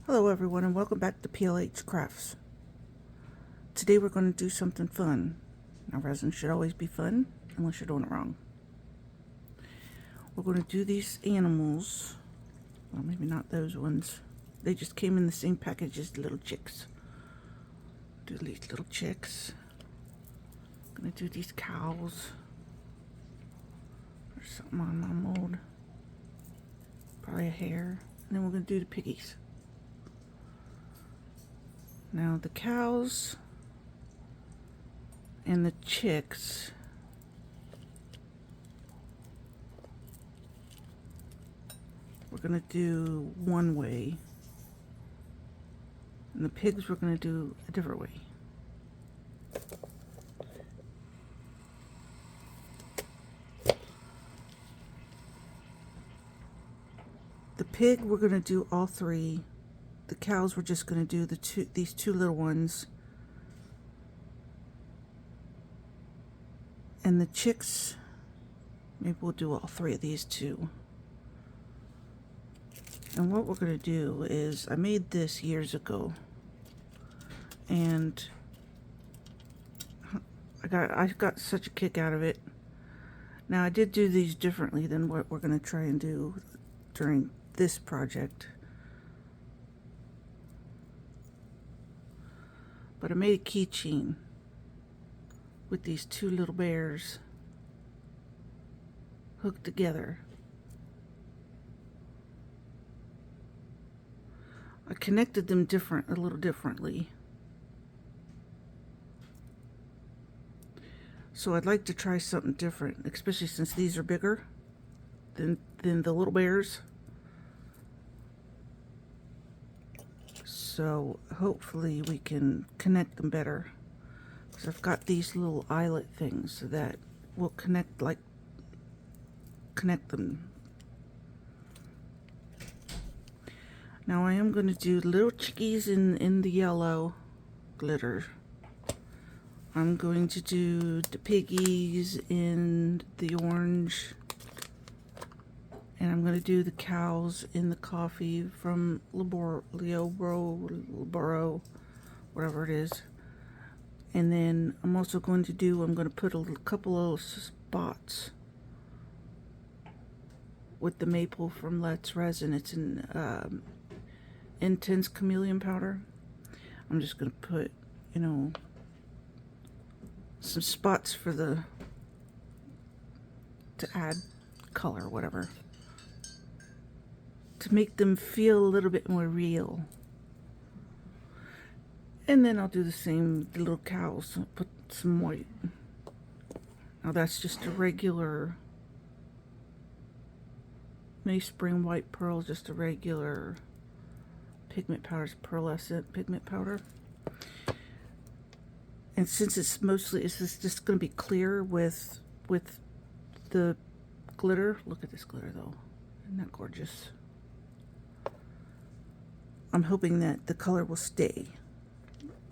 Hello everyone and welcome back to PLH Crafts. Today we're going to do something fun. Now resin should always be fun unless you're doing it wrong. We're going to do these animals. Well, maybe not those ones. They just came in the same package as the little chicks. Do these little chicks. I'm going to do these cows. There's something on my mold. Probably a hare. And then we're going to do the piggies. Now the cows and the chicks we're going to do one way, and the pigs we're going to do a different way. The pig we're going to do all three. The cows we're just going to do these two little ones. And the chicks, maybe we'll do all three of these too. And what we're going to do is, I made this years ago. And I got such a kick out of it. Now I did do these differently than what we're going to try and do during this project. But I made a keychain with these two little bears hooked together. I connected them a little differently. So I'd like to try something different, especially since these are bigger than the little bears. So hopefully we can connect them better. Because I've got these little eyelet things that will connect them. Now I am going to do little chickies in the yellow glitter. I'm going to do the piggies in the orange. And I'm going to do the cows in the coffee from Leobro, whatever it is. And then I'm also going to put a couple of spots with the maple from Let's Resin. It's an intense chameleon powder. I'm just going to put, some spots to add color, whatever, to make them feel a little bit more real. And then I'll do the same with the little cows. I'll put some white. Now that's just a regular Spring White Pearl, just a regular pigment powder, it's pearlescent pigment powder. And since it's just going to be clear with the glitter. Look at this glitter though. Isn't that gorgeous? I'm hoping that the color will stay.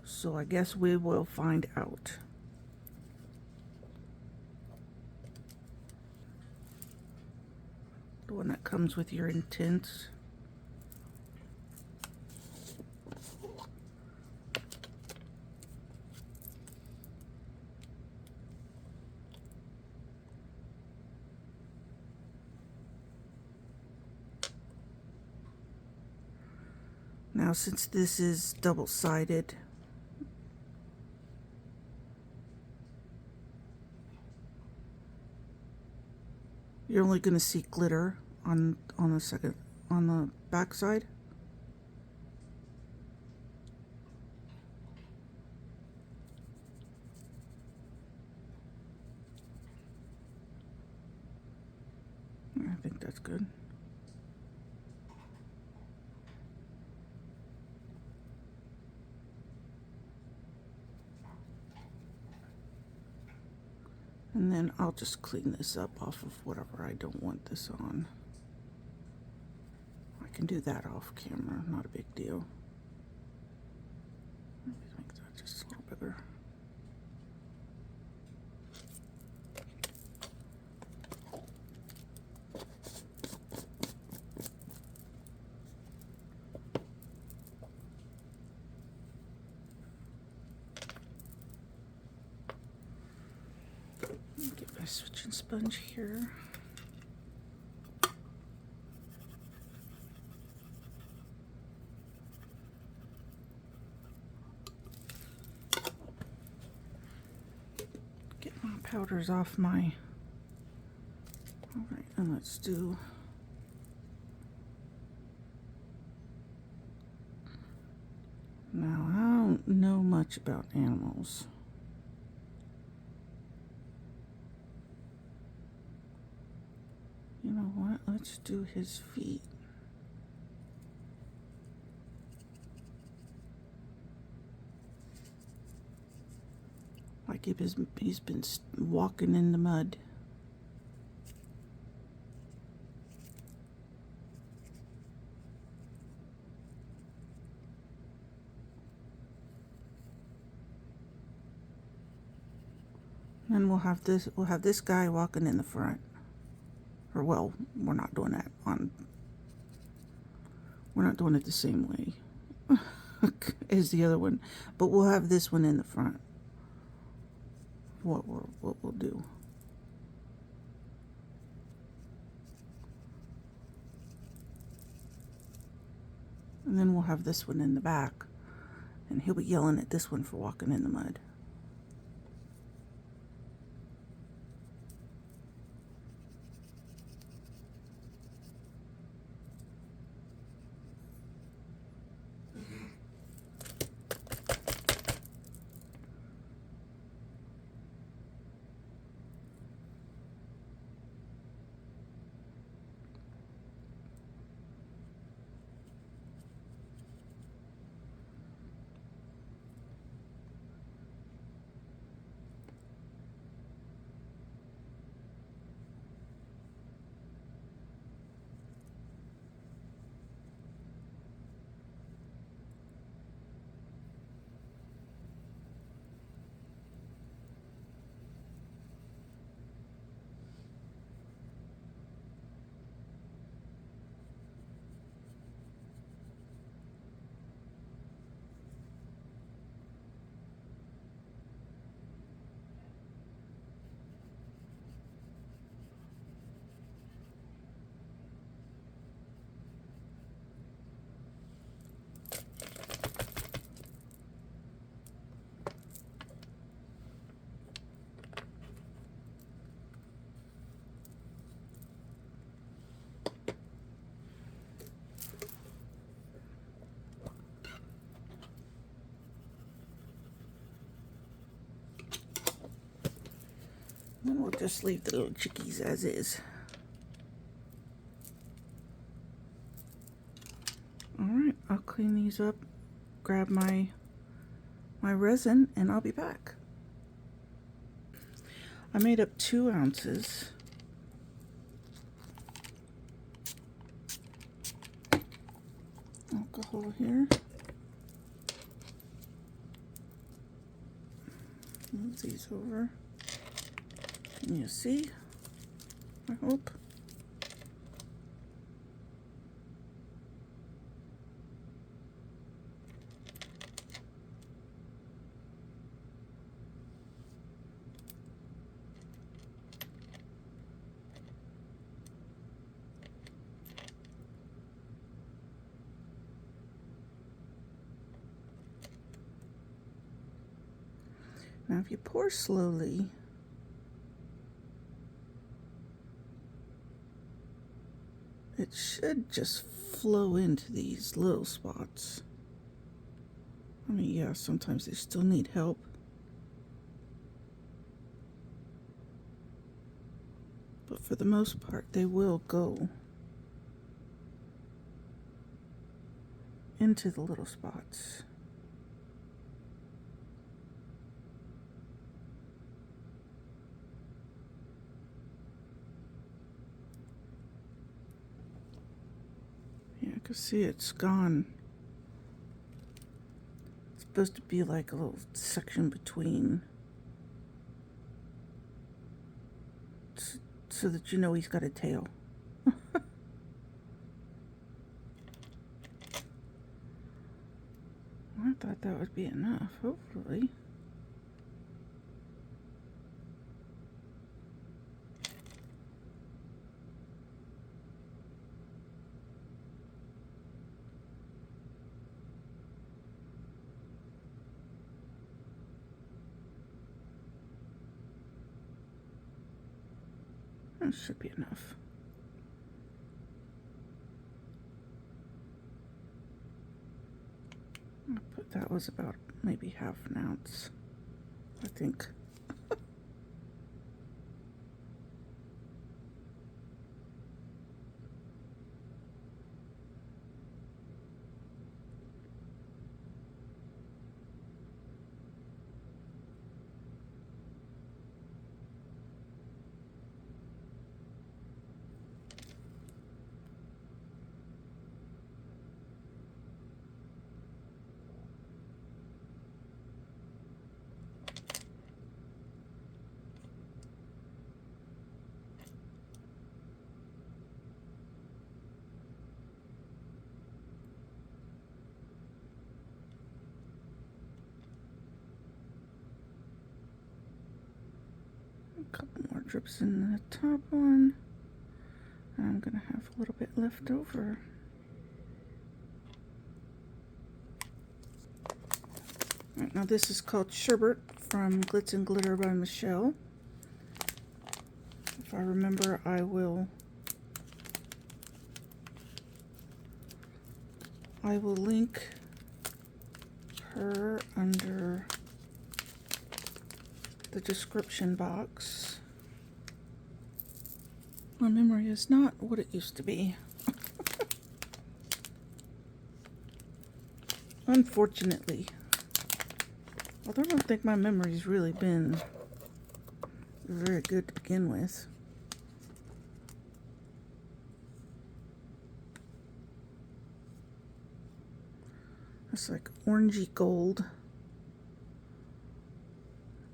So I guess we will find out. The one that comes with your Intense. Now since this is double-sided, you're only going to see glitter on the back side. I think that's good. And then I'll just clean this up off of whatever I don't want this on. I can do that off camera, not a big deal. Maybe make that just a little bigger. my switching sponge here. Get my powders off my... Alright, and let's do... Now, I don't know much about animals. You know what? Let's do his feet. Like he's been walking in the mud. And we'll have this guy walking in the front. Or well, we're not doing that on, we're not doing it the same way as the other one, but we'll have this one in the front. What we'll do. And then we'll have this one in the back, and he'll be yelling at this one for walking in the mud. And we'll just leave the little chickies as is. Alright, I'll clean these up, grab my resin, and I'll be back. I made up 2 ounces. Alcohol here. Move these over. Can you see? I hope. Now if you pour slowly, it should just flow into these little spots. I mean, yeah, sometimes they still need help. But for the most part, they will go into the little spots. Yeah, I can see it's gone. It's supposed to be like a little section between, so that you know he's got a tail. I thought that would be enough, hopefully. That should be enough. That was about maybe half an ounce, I think. A couple more drips in the top one. I'm gonna have a little bit left over. Right, now this is called Sherbet from Glitz and Glitter by Michelle. If I remember, I will link her under the description box. My memory is not what it used to be. Unfortunately. Although I don't think my memory's really been very good to begin with. It's like orangey gold.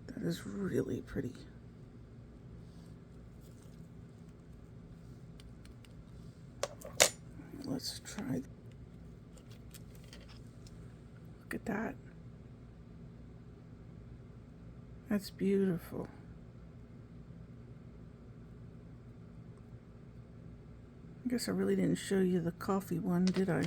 That is really pretty. Let's try. Look at that. That's beautiful. I guess I really didn't show you the coffee one, did I?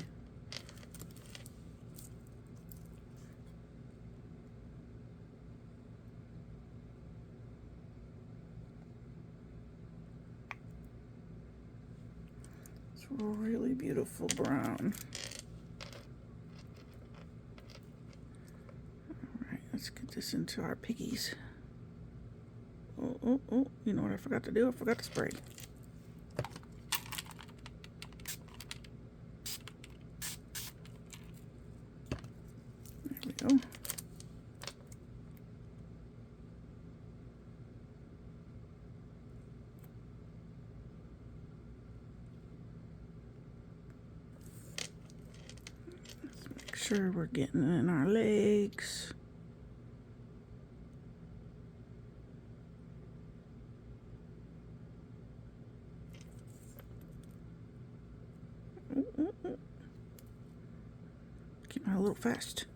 It's really beautiful brown. Alright, let's get this into our piggies. Oh, you know what I forgot to do? I forgot to spray. There we go. Let's make sure we're getting in our legs. Keep my a little fast.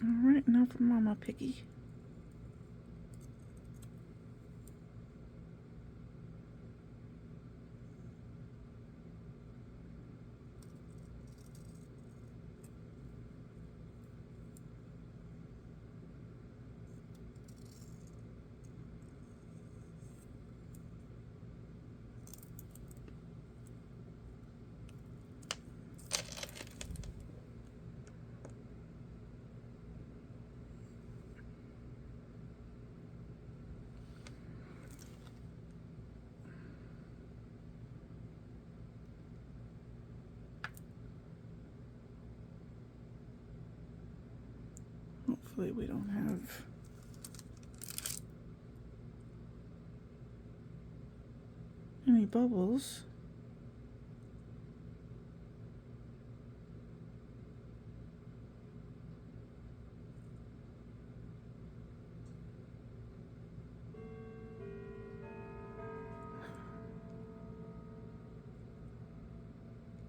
Alright, now for Mama Piggy. Hopefully we don't have any bubbles.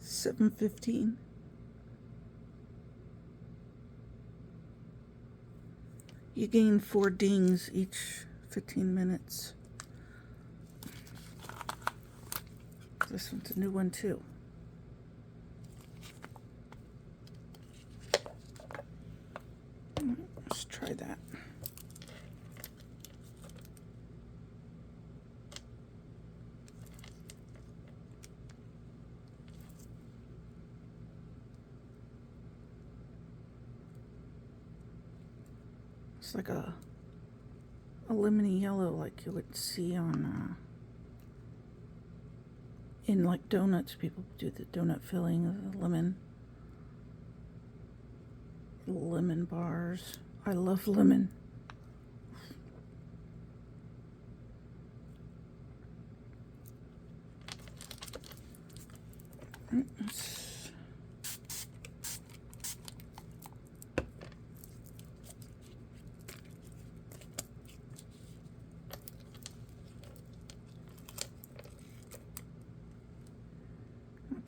$7.15. You gain 4 dings each 15 minutes. This one's a new one too. Let's try that. It's like a lemony yellow, like you would see on in like donuts. People do the donut filling of the lemon bars. I love lemon.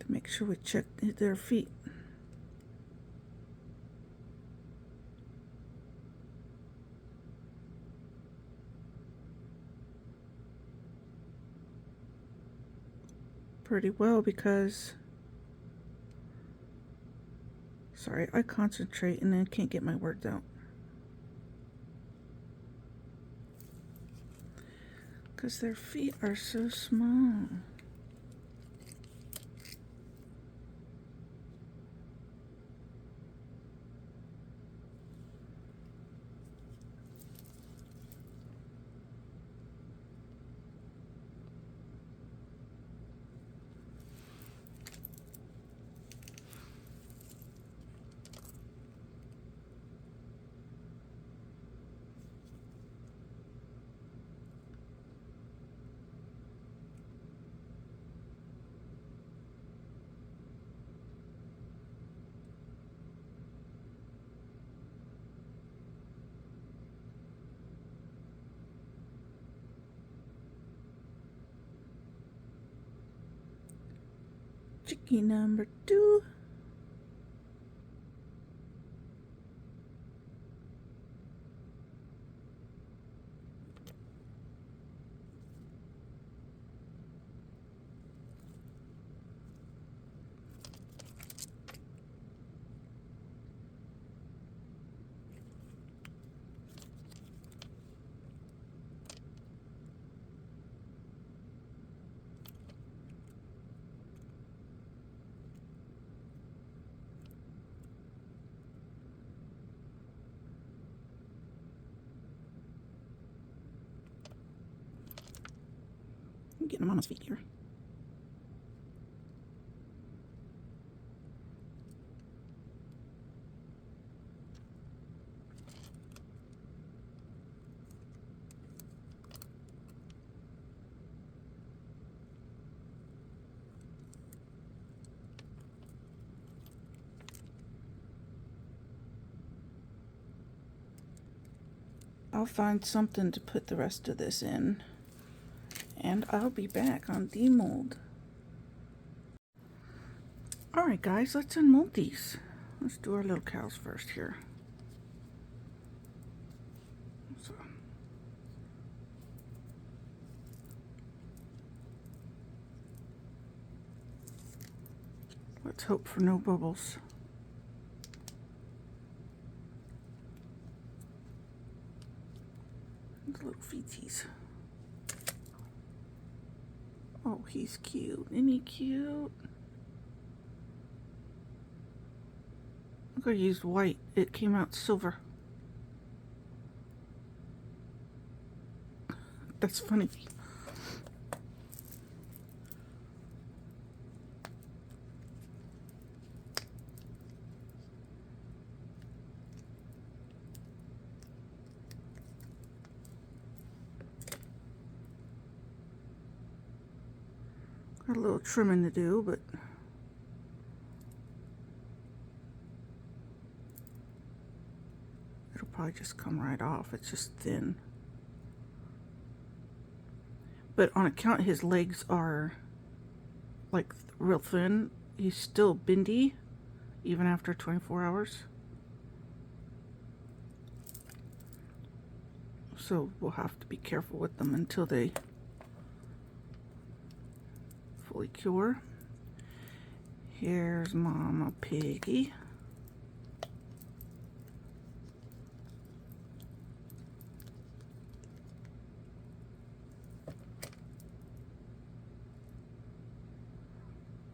Make sure we check their feet. Pretty well because, sorry, I concentrate and then can't get my words out. Because their feet are so small. Chicky number 2. I'm getting him on his feet here. I'll find something to put the rest of this in, and I'll be back on demold. Alright guys, let's unmold these. Let's do our little cows first here. So, let's hope for no bubbles. These little feeties. Oh, he's cute. Isn't he cute? Look, I used white. It came out silver. That's funny. Got a little trimming to do, but it'll probably just come right off. It's just thin. But on account his legs are like real thin, he's still bendy even after 24 hours. So we'll have to be careful with them until they fully cure. Here's Mama Piggy.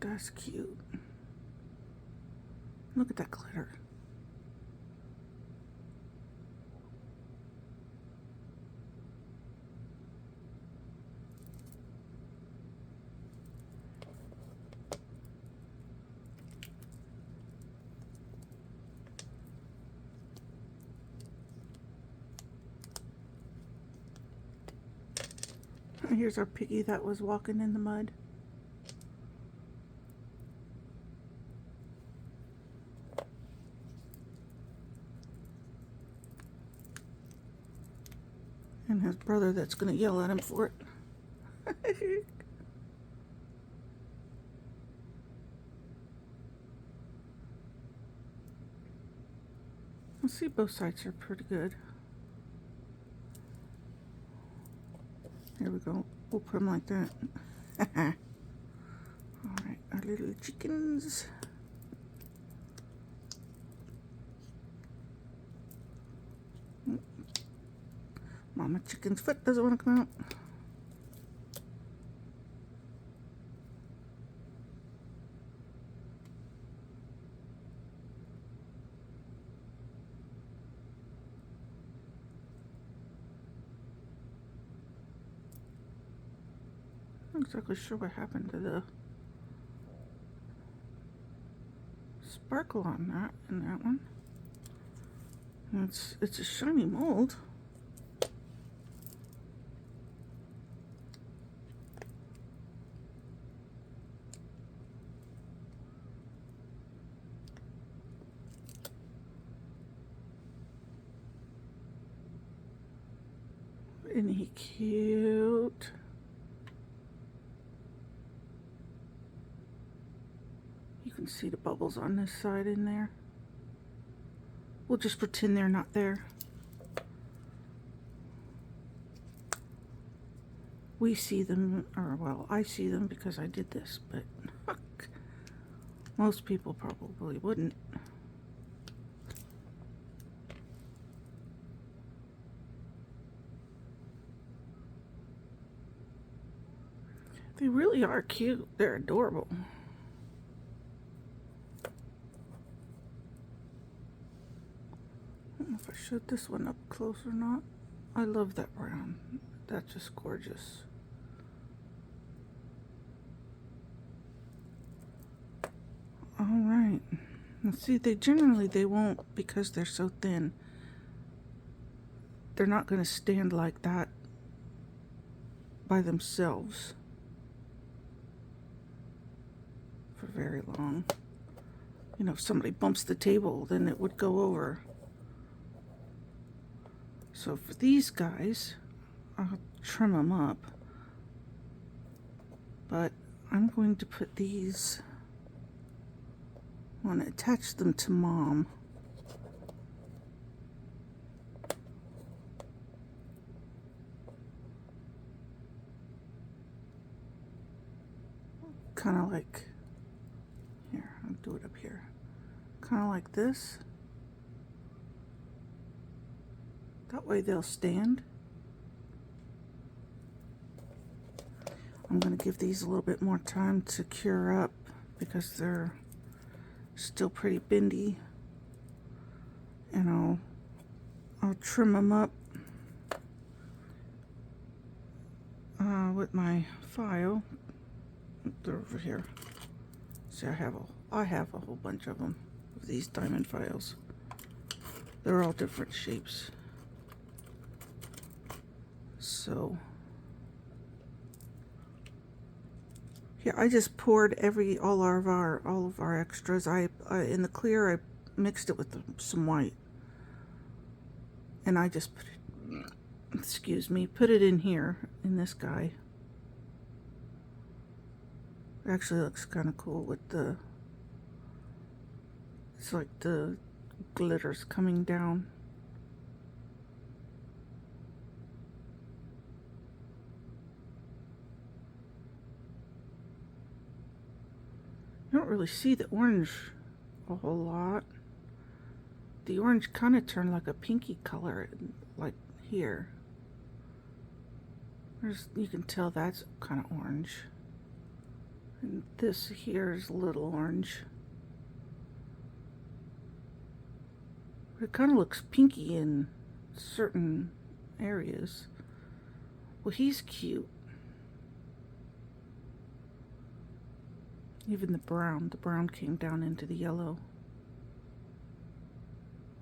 That's cute. Look at that glitter. Here's our piggy that was walking in the mud. And his brother that's gonna yell at him for it. Let's see, both sides are pretty good. Here we go. We'll put them like that. Alright, our little chickens. Mama chicken's foot doesn't want to come out. I'm not exactly sure what happened to the sparkle on that in that one. And it's a shiny mold. Isn't he cute? You can see the bubbles on this side in there. We'll just pretend they're not there. We see them, or well, I see them because I did this, but most people probably wouldn't. They really are cute. They're adorable. I don't know if I showed this one up close or not. I love that brown. That's just gorgeous. Alright. Let's see, they won't, because they're so thin. They're not going to stand like that by themselves for very long. You know, if somebody bumps the table, then it would go over. So for these guys, I'll trim them up. But I'm going to put these, I want to attach them to Mom. Kind of like, here, I'll do it up here. Kind of like this. That way they'll stand. I'm going to give these a little bit more time to cure up because they're still pretty bendy. And I'll trim them up with my file. They're over here. See, I have a whole bunch of them, of these diamond files. They're all different shapes. So Yeah, I just poured all of our extras. I in the clear I mixed it with some white, and I just put it, put it in here in this guy. It actually looks kind of cool with it's like the glitters coming down. You don't really see the orange a whole lot. The orange kind of turned like a pinky color, like here. You can tell that's kind of orange. And this here is a little orange. It kind of looks pinky in certain areas. Well, he's cute. Even the brown came down into the yellow.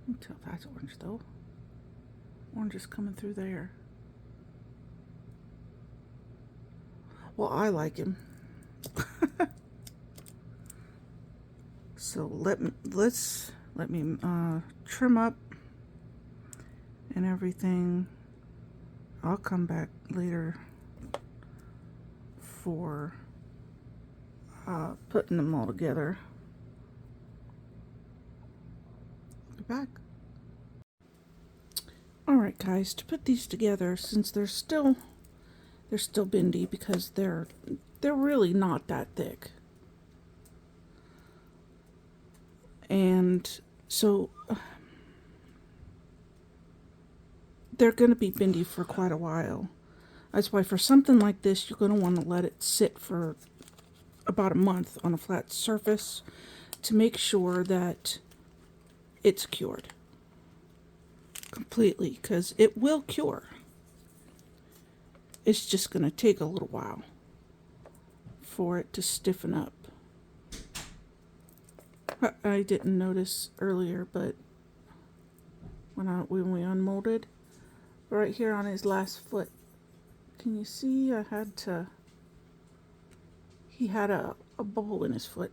You can tell that's orange though. Orange is coming through there. Well, I like him. So let me trim up and everything. I'll come back later for putting them all together. Be back. Alright guys, to put these together, since they're still bendy because they're really not that thick. And so they're going to be bendy for quite a while. That's why for something like this, you're going to want to let it sit for about a month on a flat surface to make sure that it's cured completely, because it will cure. It's just going to take a little while for it to stiffen up. I didn't notice earlier, but when we unmolded, right here on his last foot, can you see he had a bubble in his foot.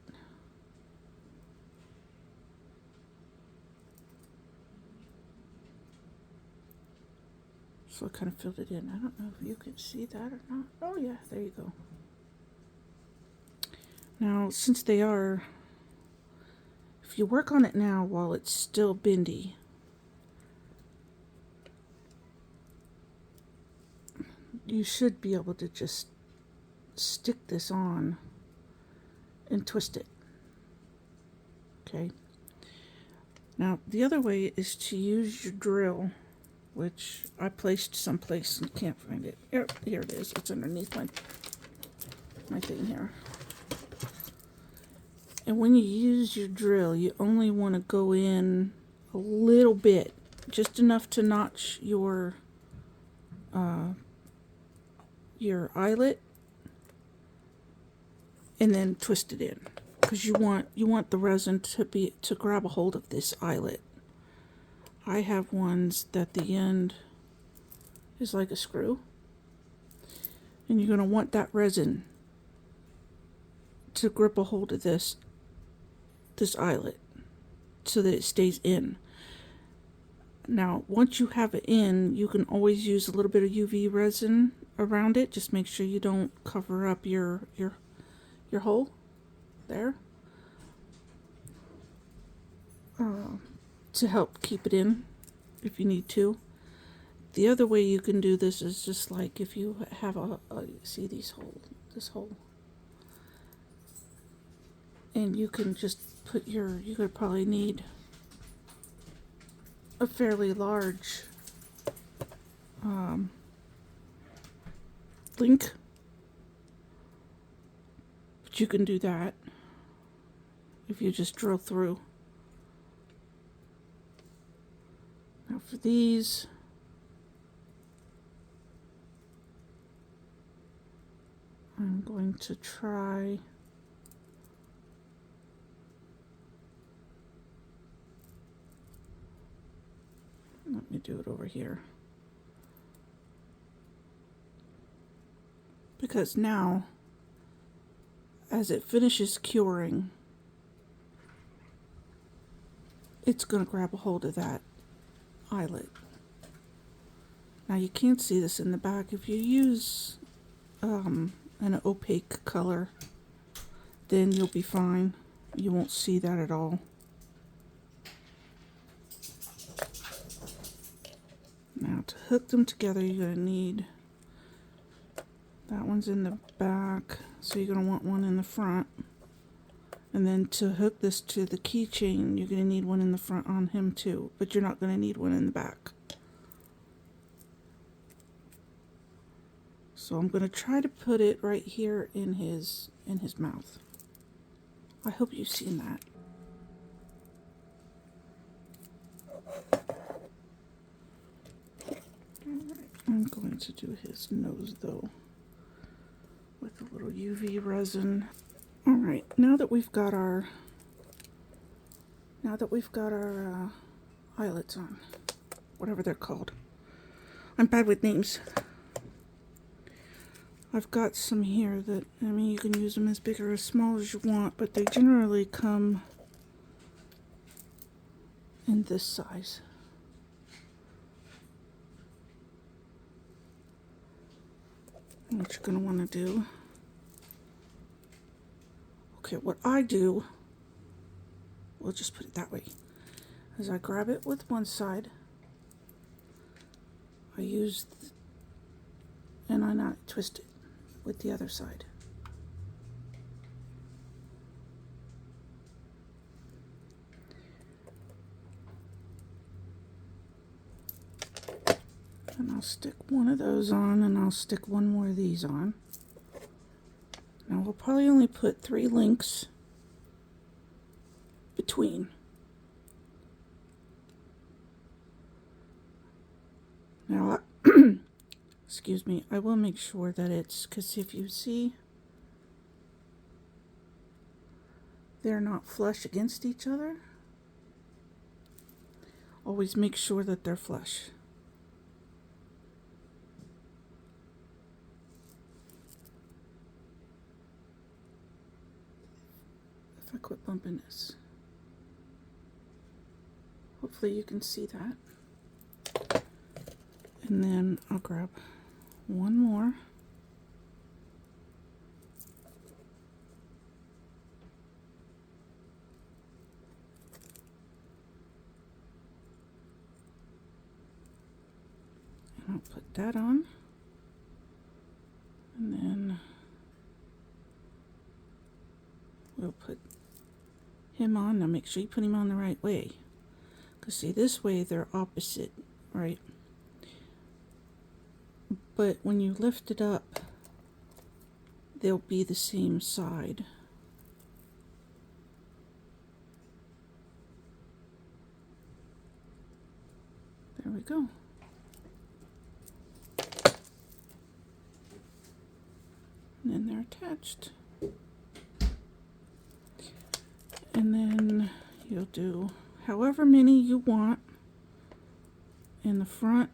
So I kind of filled it in. I don't know if you can see that or not. Oh yeah, there you go. Now, since they are, if you work on it now while it's still bendy, you should be able to just stick this on and twist it. Okay. Now, the other way is to use your drill, which I placed someplace and can't find it. Here it is. It's underneath my thing here. And when you use your drill, you only want to go in a little bit, just enough to notch your eyelet, and then twist it in, because you want the resin to grab a hold of this eyelet. I have ones that the end is like a screw, and you're going to want that resin to grip a hold of this eyelet so that it stays in. Now, once you have it in, you can always use a little bit of UV resin around it. Just make sure you don't cover up your hole there, to help keep it in if you need to. The other way you can do this is just like if you have see this hole, and you can just put you could probably need a fairly large link, but you can do that if you just drill through. Now for these, I'm going to try let me do it over here, because now as it finishes curing, it's going to grab a hold of that eyelet. Now you can't see this in the back. If you use an opaque color, then you'll be fine. You won't see that at all. Now to hook them together, you're going to need, that one's in the back, so you're going to want one in the front. And then to hook this to the keychain, you're going to need one in the front on him too, but you're not going to need one in the back. So I'm going to try to put it right here in his mouth. I hope you've seen that. I'm going to do his nose though with a little UV resin. All right, now that we've got our eyelets on, whatever they're called. I'm bad with names. I've got some here that, I mean, you can use them as big or as small as you want, but they generally come in this size. And what you're going to want to do, okay, what I do, we'll just put it that way, is I grab it with one side, I use, and I not twist it with the other side. And I'll stick one of those on, and I'll stick one more of these on. Now we'll probably only put 3 links between. Now, excuse me, I will make sure that it's, because if you see, they're not flush against each other. Always make sure that they're flush. If I quit bumping this. Hopefully you can see that. And then I'll grab one more. And I'll put that on. And then we'll put him on. Now make sure you put him on the right way. Because see, this way they're opposite, right? But when you lift it up, they'll be the same side. There we go. And then they're attached. And then you'll do however many you want in the front.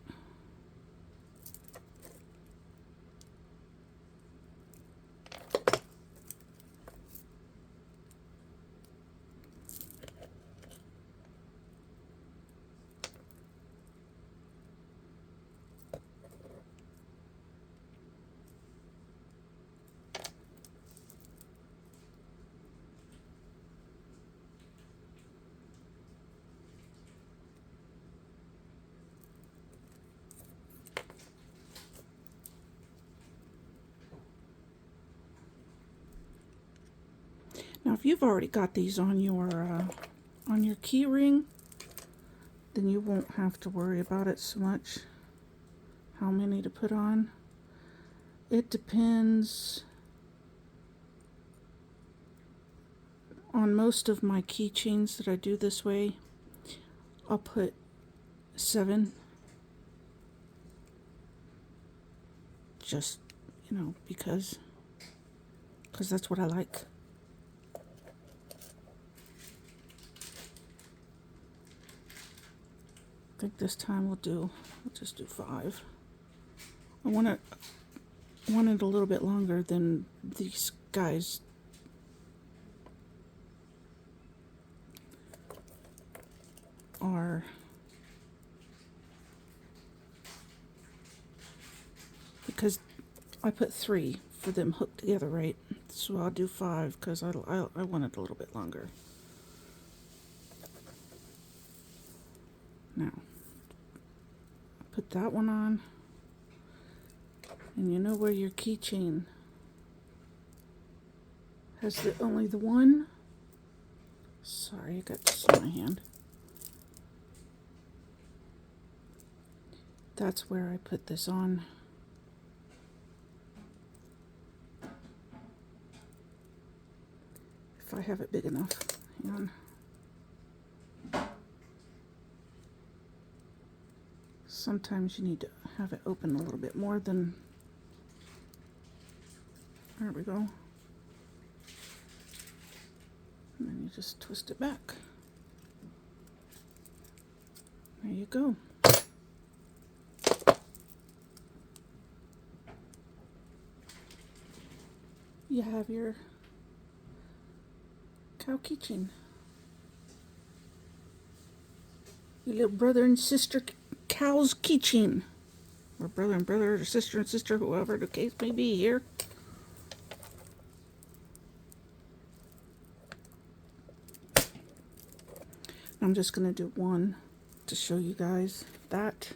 Now, if you've already got these on your key ring, then you won't have to worry about it so much, how many to put on. It depends. On most of my keychains that I do this way, I'll put 7. Just, you know, because that's what I like. I think this time we'll just do 5. I want it a little bit longer than these guys are because I put 3 for them hooked together, right? So I'll do 5 because I want it a little bit longer. Now, put that one on. And you know where your keychain has only the one? Sorry, I got this in my hand. That's where I put this on. If I have it big enough. Hang on. Sometimes you need to have it open a little bit more than... There we go. And then you just twist it back. There you go. You have your cow keychain. Your little brother and sister cow's keychain. Or brother and brother, or sister and sister, whoever the case may be here. I'm just going to do one to show you guys that.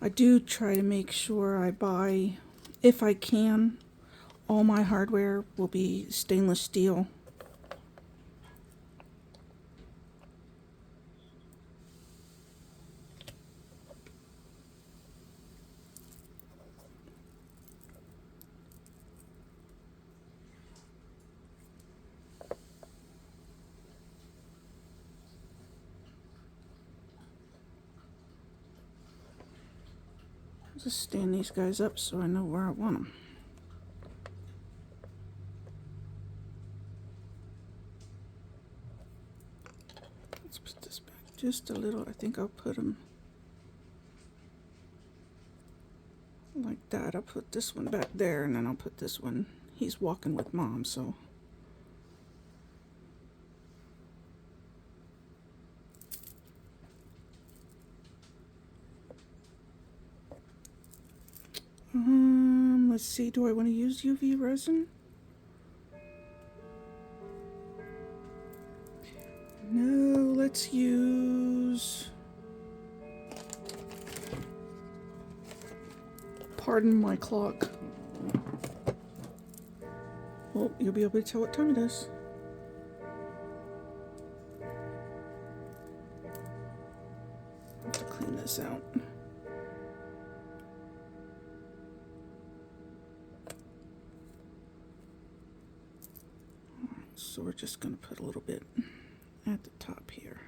I do try to make sure I buy, if I can, all my hardware will be stainless steel. Just stand these guys up so I know where I want them. Let's put this back just a little. I think I'll put them like that. I'll put this one back there, and then I'll put this one. He's walking with Mom, so. Let's see, do I want to use UV resin? No, let's use... Pardon my clock. Well, you'll be able to tell what time it is. I have to clean this out. So we're just going to put a little bit at the top here.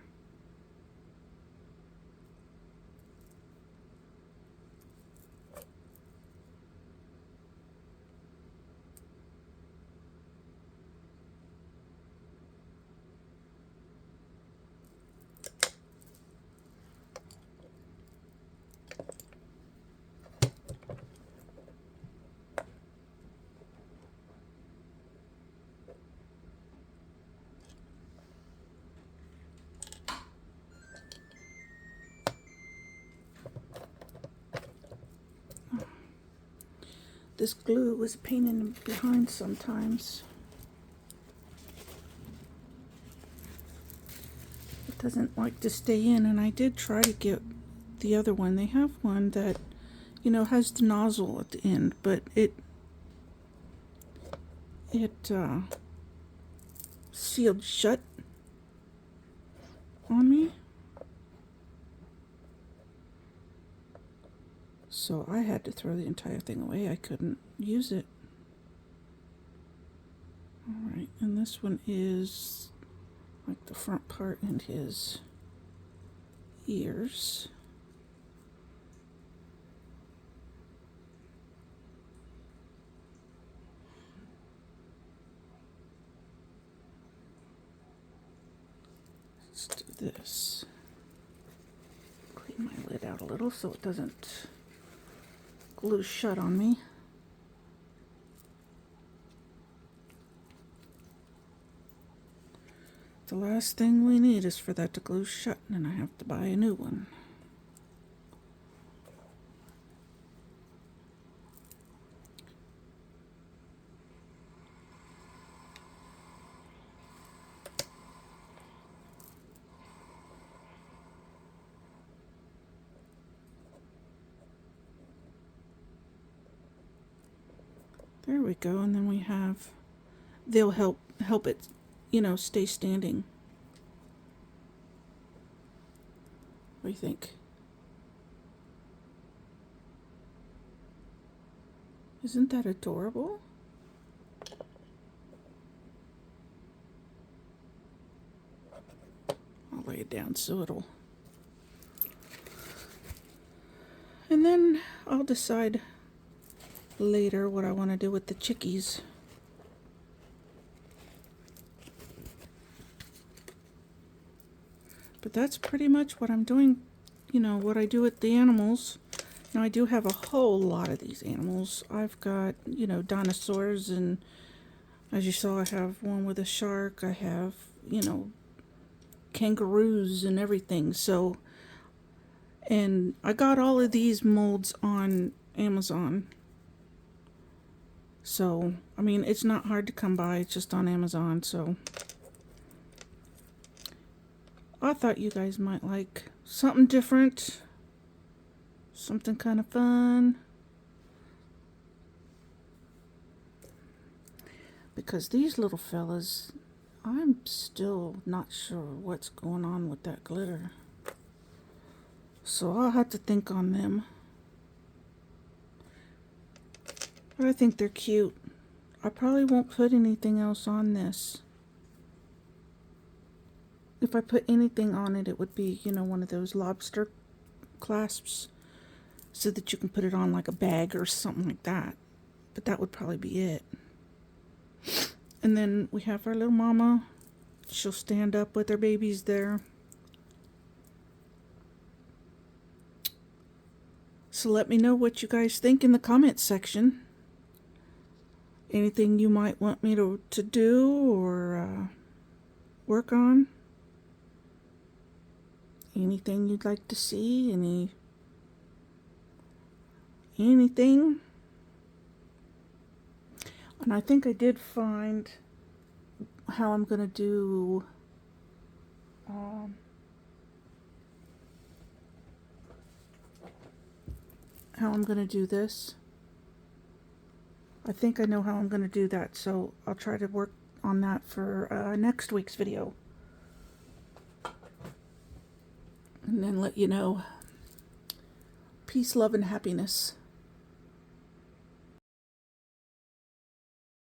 This glue was a pain in the behind sometimes. It doesn't like to stay in, and I did try to get the other one. They have one that, you know, has the nozzle at the end, but it sealed shut on me. So I had to throw the entire thing away. I couldn't use it. Alright, and this one is like the front part and his ears. Let's do this. Clean my lid out a little so it doesn't glue shut on me. The last thing we need is for that to glue shut, and then I have to buy a new one. There we go, and then we have, they'll help it, you know, stay standing. What do you think? Isn't that adorable? I'll lay it down so it'll... And then I'll decide later what I want to do with the chickies. But that's pretty much what I'm doing, you know, what I do with the animals. Now I do have a whole lot of these animals. I've got, you know, dinosaurs, and as you saw, I have one with a shark. I have, you know, kangaroos and everything. So, and I got all of these molds on Amazon. So, I mean, it's not hard to come by. It's just on Amazon. So, I thought you guys might like something different. Something kind of fun. Because these little fellas, I'm still not sure what's going on with that glitter. So I'll have to think on them. But I think they're cute. I probably won't put anything else on this. If I put anything on it, it would be, you know, one of those lobster clasps, so that you can put it on like a bag or something like that. But that would probably be it. And then we have our little mama. She'll stand up with her babies there. So let me know what you guys think in the comments section. Anything you might want me to do or work on. Anything you'd like to see. Anything. And I think I did find how I'm going to do this. I think I know how I'm going to do that, so I'll try to work on that for next week's video. And then let you know. Peace, love, and happiness.